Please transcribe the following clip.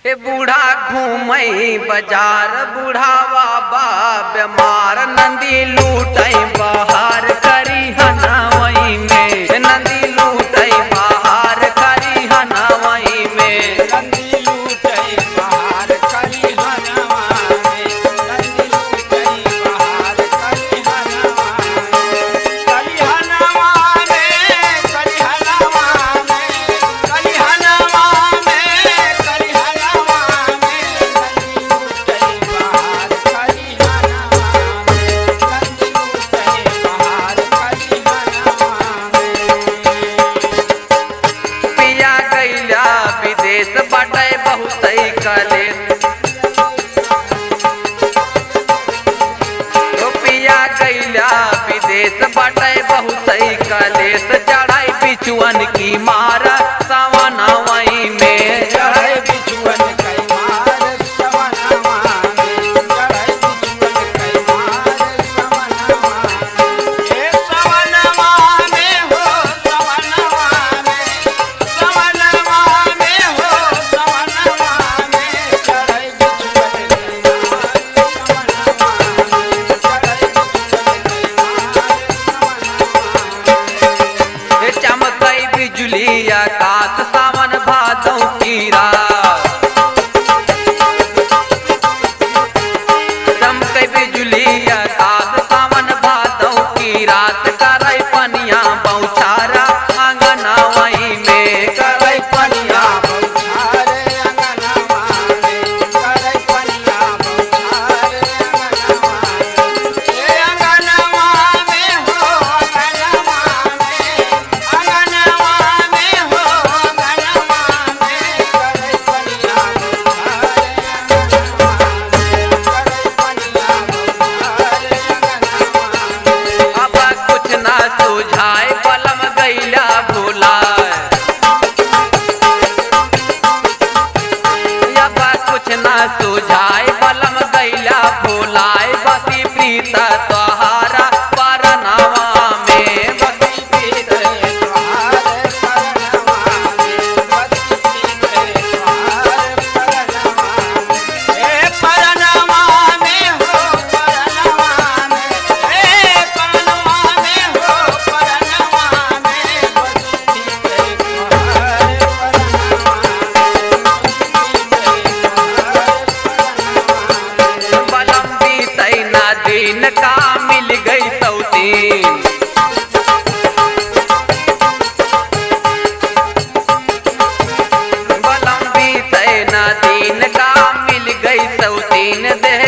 हे बूढ़ा घूमई बाजार बूढ़ावा बा बीमार नंदी लूटई बाहर करी हनावई में नंदी लूटई बाहर करी हनावई में नंदी लूटई बाहर करी हनवा में नंदी लूटई बाहर करी हनवा में करी हनवा में करी हनवा में करी हनवा में करी हनवा में नंदी लूटई बाहर करी हनवा में नंदी लूटई बाहर करी हनवा में पिया गैला विदेश बाटे बहुतई कलेस पिया गैला विदेश बाटे बहुतई कलेस चढ़ाई बिचुअन की मारा सवनवई में चढ़ाई बिचुअन कई मार सवनवा में चढ़ाई बिचुअन कई मार सवनवा में हे सवनवा में हो सवनवा में सवनवा में हो सवनवा में चढ़ाई बिचुअन कई मार सवनवा में चढ़ाई बिचुअन कई मार सवनवा में हे चमकई बिजुली आकाश सावन भादों की रात चमकई बिजुली आकाश सावन भादों की रात करई पनिया बौछारा आंगनवई में करई पनिया बौछारे अंगनवा में करई पनिया बौछारे अंगनवा में ए अंगनवा में हो अंगनवा में अंगनवा में हो अंगनवा में करई पनिया बौछारे अंगनवा में करई पनिया बौछारे अंगनवा में अब कुछ ना सुझाए बलम गैला भुलाए अब कुछ ना सुझाए बलम गैला भुलाए बसी प्रीता तोहारा परनवा में बसी पीते तोहार परनवा में बसी पीते तोहार परनवा में हे परनवा में हो परनवा में हे परनवा में हो परनवा में बसी पीते तोहार परनवा में बसी पीते तोहार परनवा में बलम बीतई ना दिन का मिल गई सौतीन बलम बीतई ना दिन का मिल गई सौतीन देह